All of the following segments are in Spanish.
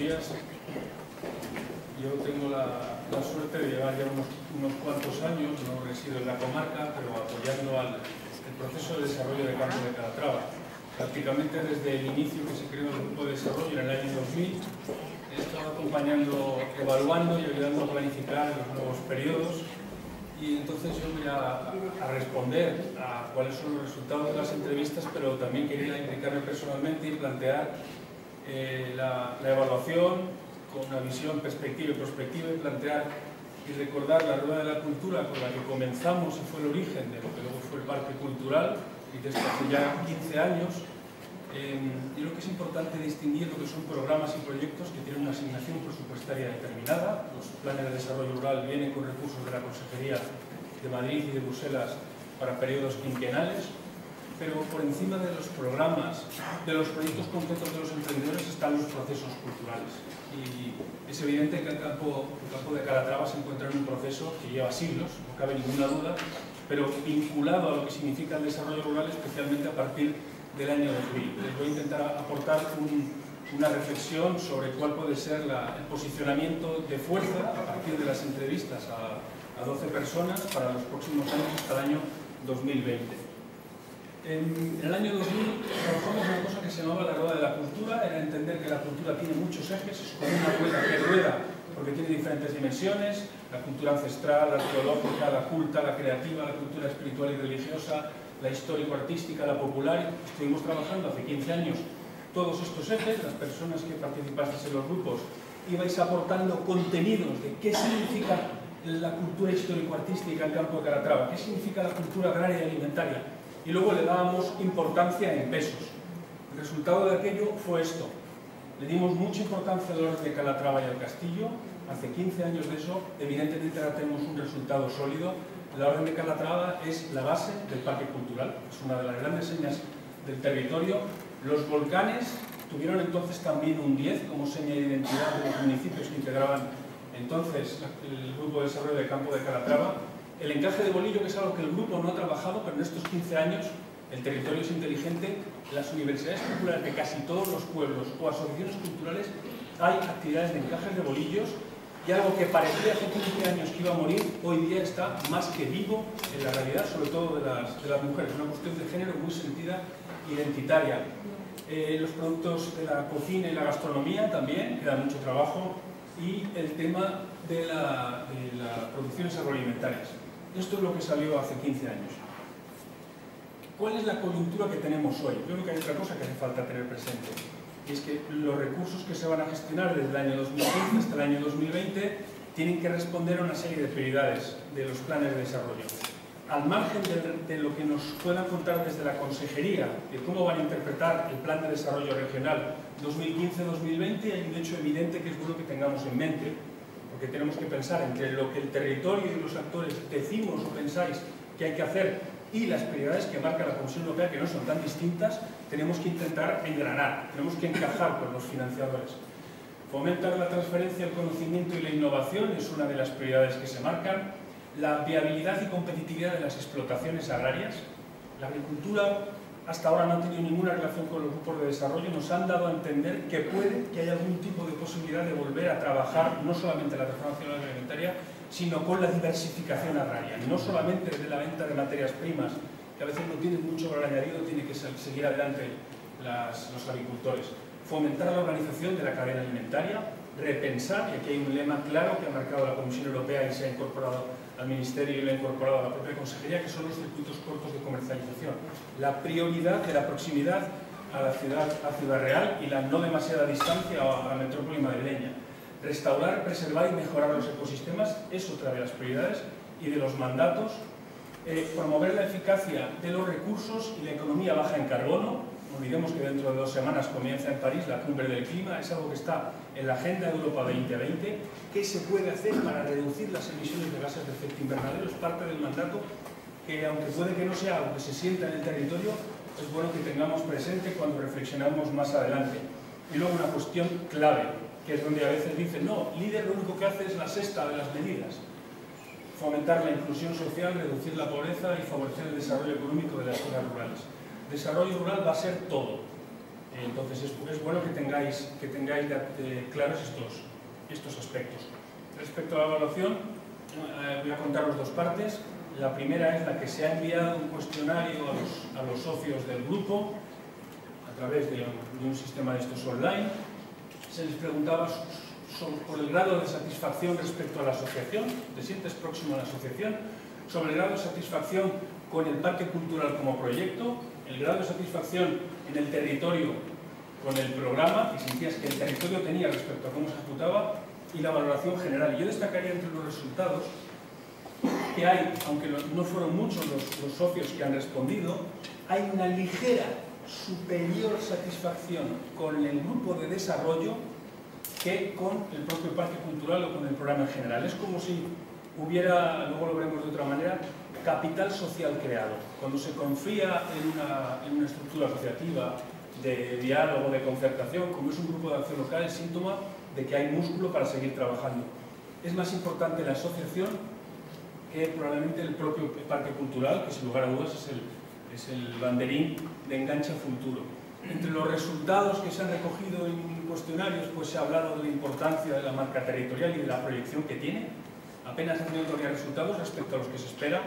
días. Yo tengo la suerte de llevar ya unos cuantos años, no resido en la comarca, pero apoyando el proceso de desarrollo de Campo de Calatrava. Prácticamente desde el inicio que se creó el grupo de desarrollo en el año 2000, he estado acompañando, evaluando y ayudando a planificar los nuevos periodos. Y entonces yo voy a responder a cuáles son los resultados de las entrevistas, pero también quería implicarme personalmente y plantear la evaluación con una visión, perspectiva y prospectiva, y plantear y recordar la Rueda de la Cultura con la que comenzamos y fue el origen de lo que luego fue el Parque Cultural, y desde hace ya 15 años. Y lo que es importante distinguir lo que son programas y proyectos que tienen una asignación presupuestaria determinada. Los planes de desarrollo rural vienen con recursos de la Consejería de Madrid y de Bruselas para periodos quinquenales, pero por encima de los programas, de los proyectos concretos de los emprendedores, están los procesos culturales. Y es evidente que el campo de Calatrava se encuentra en un proceso que lleva siglos, no cabe ninguna duda, pero vinculado a lo que significa el desarrollo rural, especialmente a partir del año 2000. Les voy a intentar aportar una reflexión sobre cuál puede ser el posicionamiento de fuerza a partir de las entrevistas a 12 personas para los próximos años hasta el año 2020. En el año 2000 trabajamos una cosa que se llamaba la Rueda de la Cultura. Era entender que la cultura tiene muchos ejes, es como una rueda que rueda porque tiene diferentes dimensiones: la cultura ancestral, la arqueológica, la culta, la creativa, la cultura espiritual y religiosa, la histórico-artística, la popular. Estuvimos trabajando hace 15 años todos estos ejes. Las personas que participasteis en los grupos ibais aportando contenidos de qué significa la cultura histórico-artística en Campo de Calatrava, qué significa la cultura agraria y alimentaria, y luego le dábamos importancia en pesos. El resultado de aquello fue esto: le dimos mucha importancia al orden de Calatrava y al castillo. Hace 15 años de eso, evidentemente ahora tenemos un resultado sólido. La Orden de Calatrava es la base del Parque Cultural, es una de las grandes señas del territorio. Los volcanes tuvieron entonces también un 10 como seña de identidad de los municipios que integraban entonces el Grupo de Desarrollo de Campo de Calatrava. El encaje de bolillo, que es algo que el grupo no ha trabajado, pero en estos 15 años el territorio es inteligente. Las universidades populares de casi todos los pueblos o asociaciones culturales hay actividades de encajes de bolillos. Y algo que parecía hace 15 años que iba a morir, hoy día está más que vivo en la realidad, sobre todo de las mujeres. Una cuestión de género muy sentida, identitaria. Los productos de la cocina y la gastronomía también, queda mucho trabajo. Y el tema de las producciones agroalimentarias. Esto es lo que salió hace 15 años. ¿Cuál es la coyuntura que tenemos hoy? Yo creo que hay otra cosa que hace falta tener presente. Y es que los recursos que se van a gestionar desde el año 2015 hasta el año 2020 tienen que responder a una serie de prioridades de los planes de desarrollo. Al margen de lo que nos puedan contar desde la Consejería, de cómo van a interpretar el Plan de Desarrollo Regional 2015-2020, hay un hecho evidente que es bueno que tengamos en mente, porque tenemos que pensar entre lo que el territorio y los actores decimos o pensáis que hay que hacer y las prioridades que marca la Comisión Europea, que no son tan distintas. Tenemos que intentar engranar, tenemos que encajar con los financiadores. Fomentar la transferencia, el conocimiento y la innovación es una de las prioridades que se marcan. La viabilidad y competitividad de las explotaciones agrarias. La agricultura hasta ahora no ha tenido ninguna relación con los grupos de desarrollo. Nos han dado a entender que hay algún tipo de posibilidad de volver a trabajar no solamente la transformación agroalimentaria, sino con la diversificación agraria, no solamente desde la venta de materias primas, que a veces no tienen mucho valor añadido, tiene que seguir adelante los agricultores. Fomentar la organización de la cadena alimentaria, repensar, y aquí hay un lema claro que ha marcado la Comisión Europea y se ha incorporado al Ministerio y lo ha incorporado a la propia Consejería, que son los circuitos cortos de comercialización. La prioridad de la proximidad a la Ciudad Real y la no demasiada distancia a la metrópoli madrileña. Restaurar, preservar y mejorar los ecosistemas es otra de las prioridades y de los mandatos. Promover la eficacia de los recursos y la economía baja en carbono. No olvidemos que dentro de 2 semanas comienza en París la cumbre del clima. Es algo que está en la Agenda Europa 2020. ¿Qué se puede hacer para reducir las emisiones de gases de efecto invernadero? Es parte del mandato que, aunque puede que no sea algo que se sienta en el territorio, es bueno que tengamos presente cuando reflexionamos más adelante. Y luego una cuestión clave, que es donde a veces dicen, no, líder lo único que hace es la sexta de las medidas. Fomentar la inclusión social, reducir la pobreza y favorecer el desarrollo económico de las zonas rurales. Desarrollo rural va a ser todo. Entonces es bueno que tengáis claros estos aspectos. Respecto a la evaluación, voy a contaros dos partes. La primera es la que se ha enviado un cuestionario a los socios del grupo a través de un sistema de estos online. Se les preguntaba por el grado de satisfacción respecto a la asociación, ¿te sientes próximo a la asociación? Sobre el grado de satisfacción con el parque cultural como proyecto, el grado de satisfacción en el territorio con el programa, que sentías que el territorio tenía respecto a cómo se ejecutaba, y la valoración general. Yo destacaría entre los resultados que hay, aunque no fueron muchos los socios que han respondido, hay una ligera superior satisfacción con el grupo de desarrollo que con el propio parque cultural o con el programa en general. Es como si hubiera, luego lo veremos de otra manera, capital social creado. Cuando se confía en una estructura asociativa de diálogo, de concertación, como es un grupo de acción local, es síntoma de que hay músculo para seguir trabajando. Es más importante la asociación que probablemente el propio parque cultural, que sin lugar a dudas es el banderín de enganche a futuro. Entre los resultados que se han recogido en cuestionarios, pues se ha hablado de la importancia de la marca territorial y de la proyección que tiene. Apenas han tenido todavía resultados respecto a los que se espera.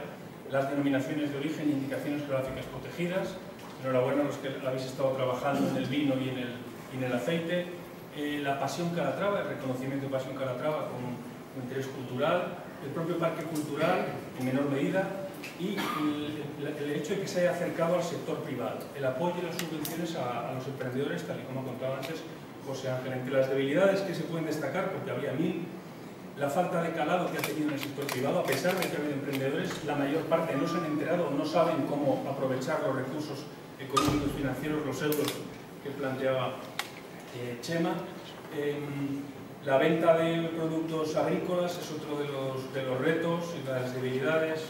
Las denominaciones de origen e indicaciones geográficas protegidas. Enhorabuena a los que habéis estado trabajando en el vino y en el aceite. La pasión Calatrava, el reconocimiento de pasión Calatrava como interés cultural. El propio parque cultural, en menor medida. Y el hecho de que se haya acercado al sector privado, el apoyo y las subvenciones a los emprendedores, tal y como contaba antes José Ángel. Entre las debilidades que se pueden destacar, porque habría 1000, la falta de calado que ha tenido en el sector privado, a pesar de que ha habido emprendedores, la mayor parte no se han enterado o no saben cómo aprovechar los recursos económicos financieros, los euros que planteaba Chema. La venta de productos agrícolas es otro de los retos y las debilidades.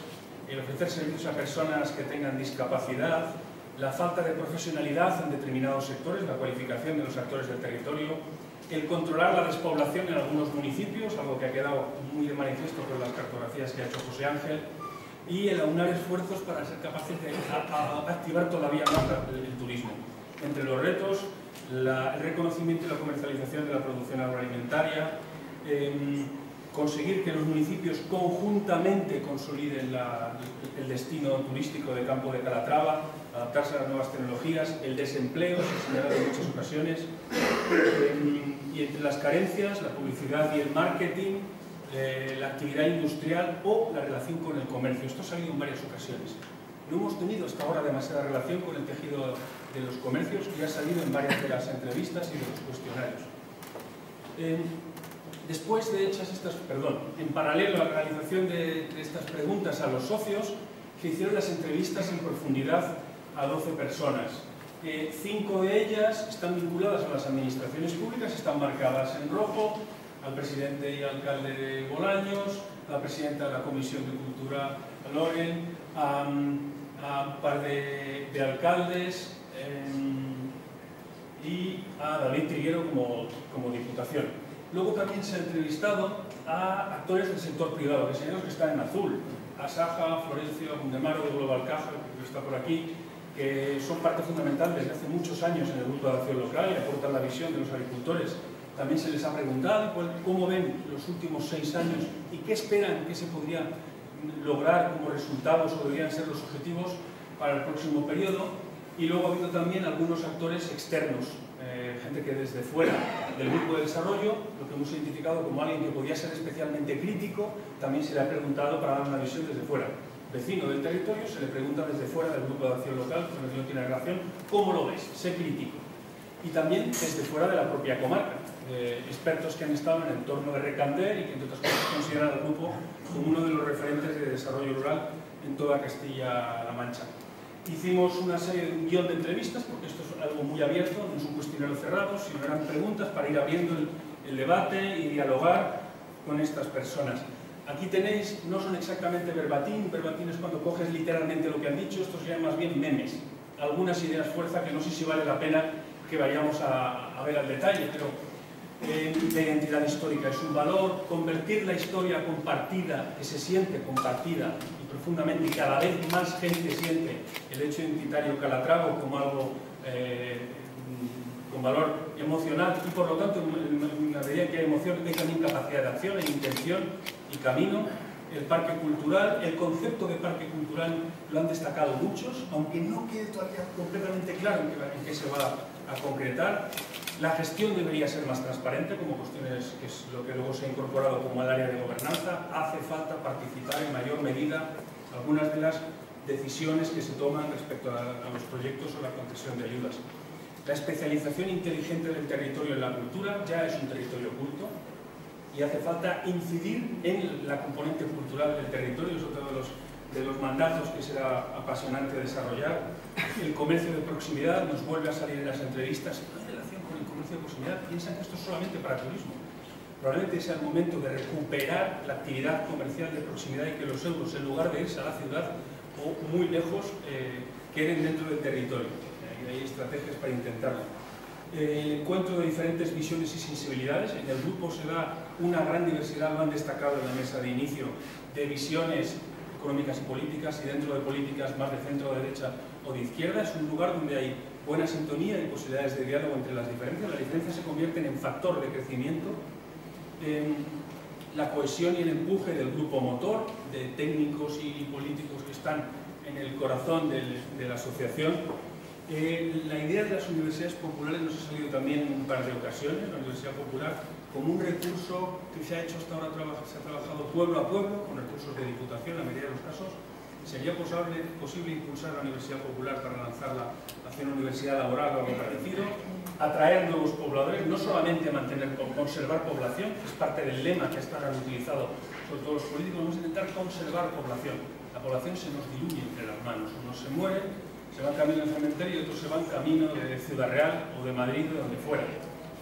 El ofrecer servicios a personas que tengan discapacidad, la falta de profesionalidad en determinados sectores, la cualificación de los actores del territorio, el controlar la despoblación en algunos municipios, algo que ha quedado muy de manifiesto por las cartografías que ha hecho José Ángel, y el aunar esfuerzos para ser capaces de activar todavía más el turismo. Entre los retos, el reconocimiento y la comercialización de la producción agroalimentaria, conseguir que los municipios conjuntamente consoliden el destino turístico de Campo de Calatrava, adaptarse a las nuevas tecnologías, el desempleo, se señala en muchas ocasiones, y entre las carencias, la publicidad y el marketing, la actividad industrial o la relación con el comercio. Esto ha salido en varias ocasiones. No hemos tenido hasta ahora demasiada relación con el tejido de los comercios, que ha salido en varias de las entrevistas y de los cuestionarios. Después de hechas en paralelo a la realización de estas preguntas a los socios, se hicieron las entrevistas en profundidad a 12 personas. 5 de ellas están vinculadas a las administraciones públicas, están marcadas en rojo: al presidente y alcalde de Bolaños, a la presidenta de la Comisión de Cultura, Loren, a un par de alcaldes y a David Triguero como diputación. Luego también se ha entrevistado a actores del sector privado, que están en azul: Asaja, Florencio, Gundemaro de Global Caja, que está por aquí, que son parte fundamental desde hace muchos años en el grupo de acción local y aportan la visión de los agricultores. También se les ha preguntado cómo ven los últimos 6 años y qué esperan que se podría lograr como resultados o deberían ser los objetivos para el próximo periodo. Y luego ha habido también algunos actores externos, gente que desde fuera del grupo de desarrollo, lo que hemos identificado como alguien que podía ser especialmente crítico, también se le ha preguntado para dar una visión desde fuera. Vecino del territorio, se le pregunta desde fuera del grupo de acción local, con el que no tiene relación, ¿cómo lo ves? Sé crítico. Y también desde fuera de la propia comarca, expertos que han estado en el entorno de Recander y que entre otras cosas consideran al grupo como uno de los referentes de desarrollo rural en toda Castilla-La Mancha. Hicimos un guión de entrevistas, porque esto es algo muy abierto, no es un cuestionario cerrado, sino eran preguntas para ir abriendo el debate y dialogar con estas personas. Aquí tenéis, no son exactamente verbatim es cuando coges literalmente lo que han dicho, estos serían más bien memes. Algunas ideas fuerza que no sé si vale la pena que vayamos a ver al detalle, pero la identidad histórica es un valor, convertir la historia compartida, que se siente compartida y profundamente, y cada vez más gente siente el hecho identitario calatravo como algo con valor emocional y por lo tanto en la medida en que hay emoción hay también capacidad de acción, hay intención y camino. El parque cultural, el concepto de parque cultural lo han destacado muchos, aunque no quede todavía completamente claro en qué se va a concretar. La gestión debería ser más transparente, como cuestiones que es lo que luego se ha incorporado como al área de gobernanza. Hace falta participar en mayor medida algunas de las decisiones que se toman respecto a los proyectos o la concesión de ayudas. La especialización inteligente del territorio en la cultura ya es un territorio culto y hace falta incidir en la componente cultural del territorio, es otro de los mandatos que será apasionante desarrollar. El comercio de proximidad nos vuelve a salir en las entrevistas. No hay relación con el comercio de proximidad, piensan que esto es solamente para turismo. Probablemente sea el momento de recuperar la actividad comercial de proximidad y que los euros, en lugar de irse a la ciudad o muy lejos, queden dentro del territorio. Hay estrategias para intentarlo. El encuentro de diferentes visiones y sensibilidades. En el grupo se da una gran diversidad, lo han destacado en la mesa de inicio, de visiones económicas y políticas, y dentro de políticas más de centro, derecha o de izquierda. Es un lugar donde hay buena sintonía y posibilidades de diálogo entre las diferencias. Las diferencias se convierten en factor de crecimiento. La cohesión y el empuje del grupo motor, de técnicos y políticos que están en el corazón de la asociación. La idea de las universidades populares nos ha salido también en un par de ocasiones. La Universidad Popular, como un recurso que se ha hecho hasta ahora, se ha trabajado pueblo a pueblo, con recursos de diputación, en la mayoría de los casos. ¿Sería posible impulsar la Universidad Popular para lanzarla hacia una universidad laboral o algo parecido? Atraer nuevos pobladores, no solamente conservar población, que es parte del lema que hasta ahora han utilizado sobre todo los políticos. Vamos a intentar conservar población. La población se nos diluye entre las manos, unos se mueren, se van camino del cementerio y otros se van camino de Ciudad Real o de Madrid o de donde fuera.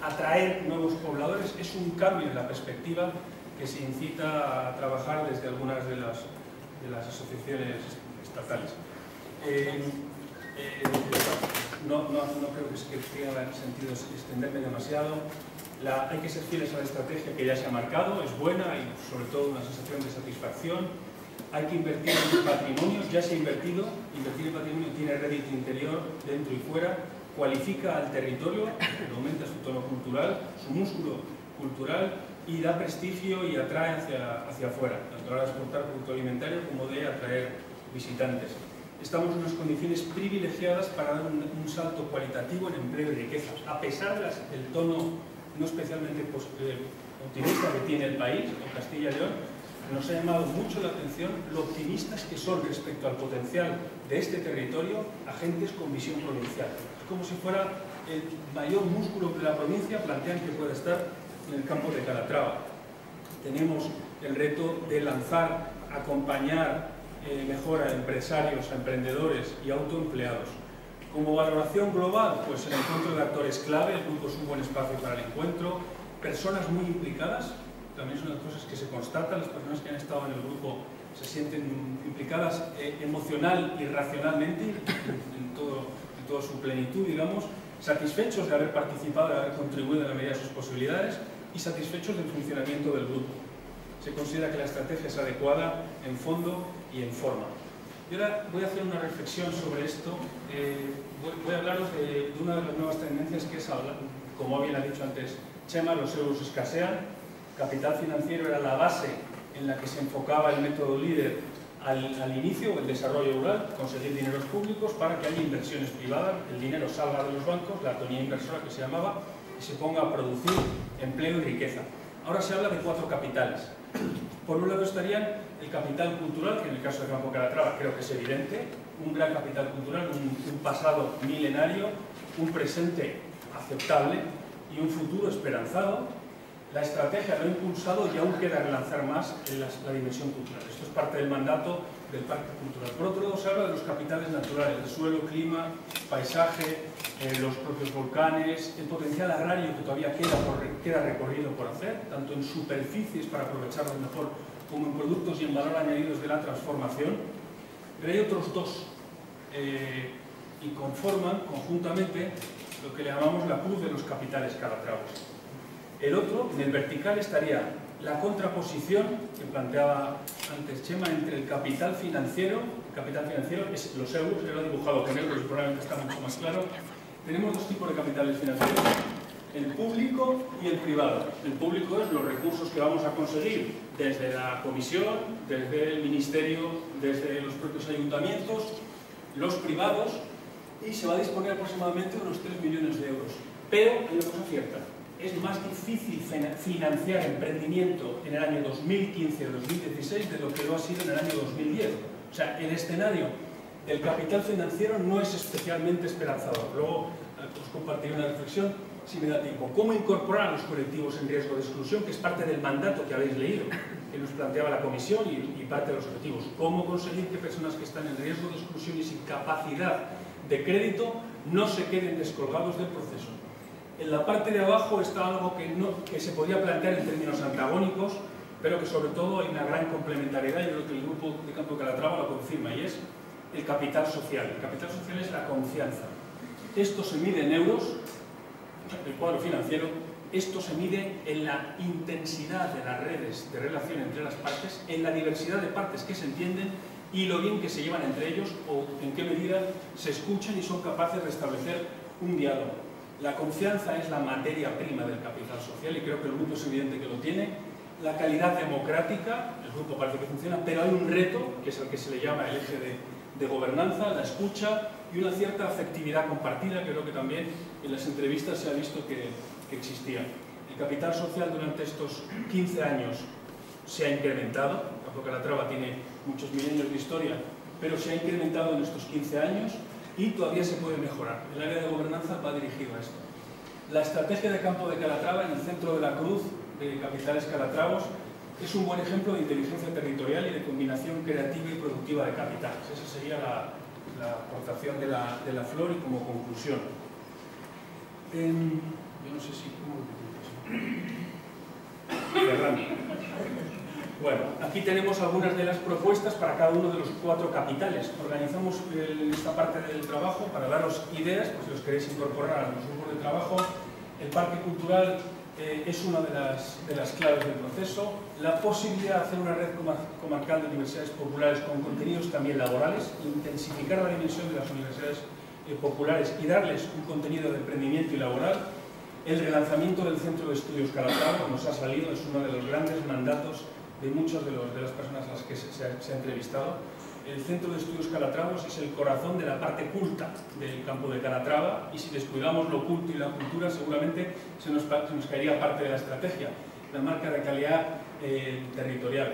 Atraer nuevos pobladores es un cambio en la perspectiva que se incita a trabajar desde algunas de las asociaciones estatales. No creo que tenga sentido extenderme demasiado. Hay que ser fieles a la estrategia que ya se ha marcado, es buena y sobre todo una sensación de satisfacción. Hay que invertir en patrimonio, ya se ha invertido. Invertir en patrimonio tiene rédito interior, dentro y fuera, cualifica al territorio, aumenta su tono cultural, su músculo cultural y da prestigio y atrae hacia afuera, tanto a la hora de exportar producto alimentario como de atraer visitantes. Estamos en unas condiciones privilegiadas para dar un salto cualitativo en empleo y riqueza, a pesar del tono no especialmente optimista que tiene el país, o Castilla y León. Nos ha llamado mucho la atención lo optimistas que son respecto al potencial de este territorio agentes con visión provincial. Es como si fuera el mayor músculo de la provincia, plantean que puede estar en el campo de Calatrava. Tenemos el reto de lanzar, acompañar mejor a empresarios, a emprendedores y autoempleados. Como valoración global, pues el encuentro de actores clave, el grupo es un buen espacio para el encuentro, personas muy implicadas. También son las cosas que se constatan, las personas que han estado en el grupo se sienten implicadas emocional y racionalmente en toda su plenitud, digamos, satisfechos de haber participado, de haber contribuido en la medida de sus posibilidades y satisfechos del funcionamiento del grupo. Se considera que la estrategia es adecuada en fondo y en forma. Y ahora voy a hacer una reflexión sobre esto. Voy a hablaros de una de las nuevas tendencias que es, como bien ha dicho antes Chema, los euros escasean. Capital financiero era la base en la que se enfocaba el método líder al inicio, el desarrollo rural, conseguir dineros públicos para que haya inversiones privadas, el dinero salga de los bancos, la atonía inversora que se llamaba, y se ponga a producir empleo y riqueza. Ahora se habla de 4 capitales. Por un lado estarían el capital cultural, que en el caso de Campo Calatrava creo que es evidente, un gran capital cultural, un pasado milenario, un presente aceptable y un futuro esperanzado. La estrategia lo ha impulsado y aún queda relanzar más la dimensión cultural. Esto es parte del mandato del Parque Cultural. Por otro lado, se habla de los capitales naturales, el suelo, clima, paisaje, los propios volcanes, el potencial agrario que todavía queda recorrido por hacer, tanto en superficies para aprovecharlo mejor, como en productos y en valor añadidos de la transformación. Pero hay otros 2 y conforman conjuntamente lo que le llamamos la cruz de los capitales calatravos. El otro, en el vertical, estaría la contraposición que planteaba antes Chema entre el capital financiero es los euros, yo lo he dibujado con euros y probablemente está mucho más claro, Tenemos dos tipos de capitales financieros, el público y el privado. El público es los recursos que vamos a conseguir desde la comisión, desde el ministerio, desde los propios ayuntamientos, los privados, y se va a disponer aproximadamente de unos 3 millones de euros. Pero hay una cosa cierta, es más difícil financiar emprendimiento en el año 2015 o 2016 de lo que lo ha sido en el año 2010. O sea, el escenario del capital financiero no es especialmente esperanzador. Luego os compartiré una reflexión, si me da tiempo. ¿Cómo incorporar a los colectivos en riesgo de exclusión? Que es parte del mandato que habéis leído, que nos planteaba la Comisión y parte de los objetivos. ¿Cómo conseguir que personas que están en riesgo de exclusión y sin capacidad de crédito no se queden descolgados del proceso? En la parte de abajo está algo que se podría plantear en términos antagónicos, pero que sobre todo hay una gran complementariedad, y yo creo que el grupo de Campo de Calatrava lo confirma, y es el capital social. El capital social es la confianza. Esto se mide en euros, el cuadro financiero. Esto se mide en la intensidad de las redes de relación entre las partes, en la diversidad de partes que se entienden y lo bien que se llevan entre ellos, o en qué medida se escuchan y son capaces de establecer un diálogo. La confianza es la materia prima del capital social, y creo que el grupo es evidente que lo tiene. La calidad democrática, el grupo parece que funciona, pero hay un reto, que es el que se le llama el eje de gobernanza, la escucha y una cierta afectividad compartida, que creo que también en las entrevistas se ha visto que existía. El capital social durante estos 15 años se ha incrementado. Campo de Calatrava tiene muchos milenios de historia, pero se ha incrementado en estos 15 años y todavía se puede mejorar. El área de gobernanza va dirigido a esto. La estrategia de Campo de Calatrava, en el centro de la cruz de Capitales Calatravos, es un buen ejemplo de inteligencia territorial y de combinación creativa y productiva de capitales. Esa sería la aportación de la Flor, y como conclusión. Yo no sé si... Cerrando. Bueno, aquí tenemos algunas de las propuestas para cada uno de los 4 capitales. Organizamos esta parte del trabajo para daros ideas, pues si los queréis incorporar a los grupos de trabajo. El Parque Cultural es una de las claves del proceso. La posibilidad de hacer una red comarcal de universidades populares con contenidos también laborales, intensificar la dimensión de las universidades populares y darles un contenido de emprendimiento y laboral. El relanzamiento del Centro de Estudios Calatrava, como nos ha salido, es uno de los grandes mandatos de muchas de las personas a las que se ha entrevistado. El Centro de Estudios Calatravos es el corazón de la parte culta del Campo de Calatrava, y si descuidamos lo culto y la cultura, seguramente se nos caería parte de la estrategia, la marca de calidad territorial.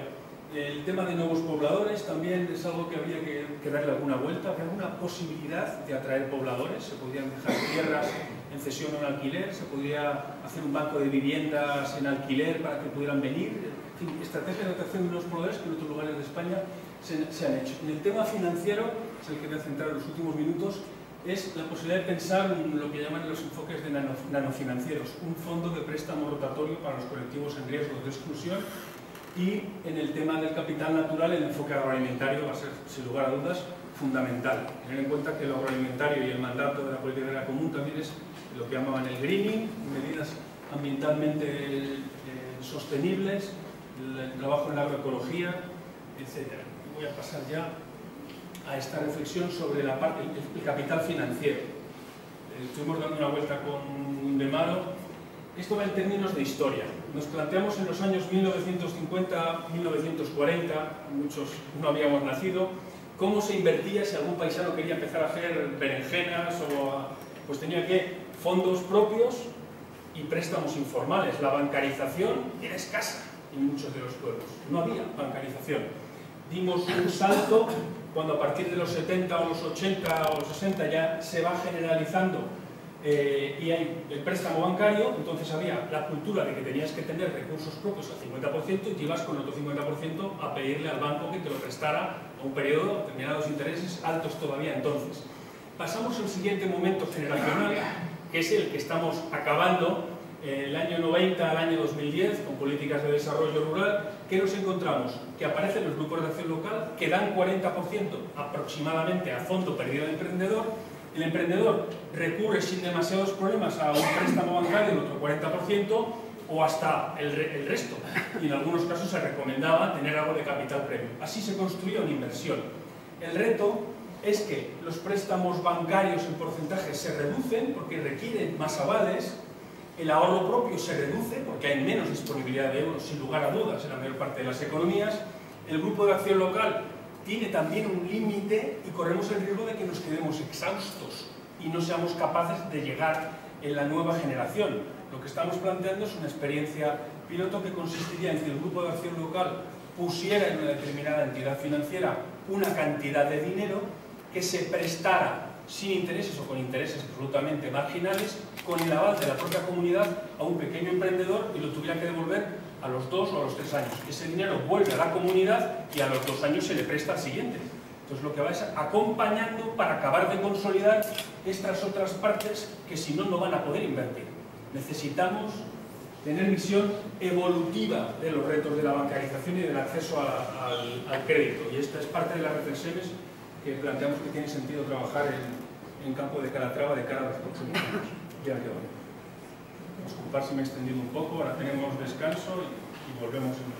El tema de nuevos pobladores también es algo que habría que darle alguna vuelta, alguna posibilidad de atraer pobladores. Se podrían dejar tierras en cesión o en alquiler, se podría hacer un banco de viviendas en alquiler para que pudieran venir. En fin, estrategias de atracción de nuevos pobladores que en otros lugares de España se han hecho. En el tema financiero, es el que voy a centrar en los últimos minutos, es la posibilidad de pensar en lo que llaman los enfoques de nanofinancieros, un fondo de préstamo rotatorio para los colectivos en riesgo de exclusión. Y en el tema del capital natural, el enfoque agroalimentario va a ser, sin lugar a dudas, fundamental. Tener en cuenta que el agroalimentario y el mandato de la política agraria común también es lo que llamaban el greening, medidas ambientalmente sostenibles, el trabajo en la agroecología, etc. Voy a pasar ya a esta reflexión sobre el capital financiero. Estuvimos dando una vuelta con Demaro. Esto va en términos de historia. Nos planteamos en los años 1950, 1940, muchos no habíamos nacido, cómo se invertía si algún paisano quería empezar a hacer berenjenas pues tenía que fondos propios y préstamos informales. La bancarización era escasa en muchos de los pueblos, no había bancarización. Dimos un salto cuando a partir de los 70 o los 80 o los 60 ya se va generalizando y hay el préstamo bancario. Entonces había la cultura de que tenías que tener recursos propios al 50% y te ibas con otro 50% a pedirle al banco que te lo prestara a un periodo, a determinados intereses altos todavía entonces. Pasamos al siguiente momento generacional, que es el que estamos acabando, el año 90 al año 2010, con políticas de desarrollo rural. ¿Qué nos encontramos? Que aparecen los grupos de acción local que dan 40% aproximadamente a fondo perdido de emprendedor. El emprendedor recurre sin demasiados problemas a un préstamo bancario del otro 40% o hasta el resto. Y en algunos casos se recomendaba tener algo de capital previo. Así se construía una inversión. El reto es que los préstamos bancarios en porcentaje se reducen porque requieren más avales, el ahorro propio se reduce porque hay menos disponibilidad de euros, sin lugar a dudas, en la mayor parte de las economías. El grupo de acción local tiene también un límite y corremos el riesgo de que nos quedemos exhaustos y no seamos capaces de llegar en la nueva generación. Lo que estamos planteando es una experiencia piloto que consistiría en que el grupo de acción local pusiera en una determinada entidad financiera una cantidad de dinero que se prestara sin intereses o con intereses absolutamente marginales, con el aval de la propia comunidad a un pequeño emprendedor y lo tuviera que devolver a los 2 o a los 3 años. Ese dinero vuelve a la comunidad y a los 2 años se le presta al siguiente. Entonces lo que va es acompañando para acabar de consolidar estas otras partes que si no, no van a poder invertir. Necesitamos tener visión evolutiva de los retos de la bancarización y del acceso al crédito. Y esta es parte de las reflexiones que planteamos que tiene sentido trabajar en campo de Calatrava de cara a los próximos años. Ya quedó. Disculpad si me he extendido un poco, ahora tenemos descanso y volvemos en